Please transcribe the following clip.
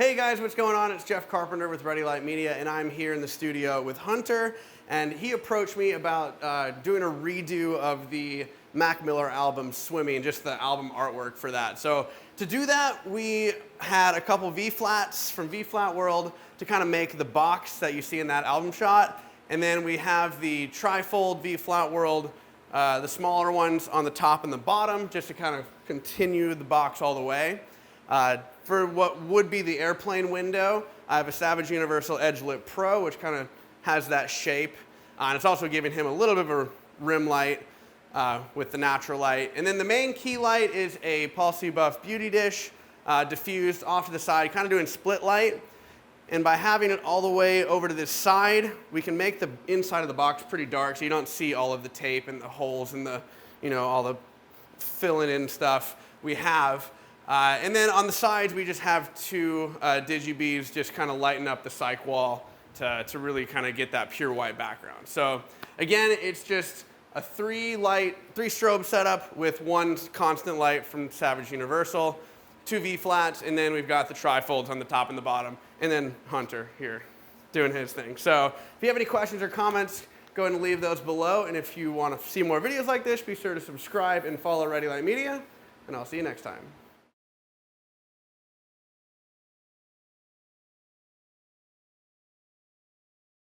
Hey guys, what's going on? It's Jeff Carpenter with Ready Light Media, and I'm here in the studio with Hunter, and he approached me about doing a redo of the Mac Miller album, Swimming, and just the album artwork for that. So to do that, we had a couple V-flats from V-Flat World to kind of make the box that you see in that album shot, and then we have the trifold V-Flat World, the smaller ones on the top and the bottom, just to kind of continue the box all the way. For what would be the airplane window, I have a Savage Universal Edge Lit Pro, which kind of has that shape. And it's also giving him a little bit of a rim light with the natural light. And then the main key light is a Paul C. Buff Beauty Dish, diffused off to the side, kind of doing split light. And by having it all the way over to this side, we can make the inside of the box pretty dark, so you don't see all of the tape and the holes and the, all the filling in stuff we have. And then on the sides, we just have two digi-beads just kind of lighten up the cyc wall to really kind of get that pure white background. So again, it's just a three strobe setup with one constant light from Savage Universal, two V-flats, and then we've got the trifolds on the top and the bottom, and then Hunter here doing his thing. So if you have any questions or comments, go ahead and leave those below. And if you want to see more videos like this, be sure to subscribe and follow Ready Light Media, and I'll see you next time.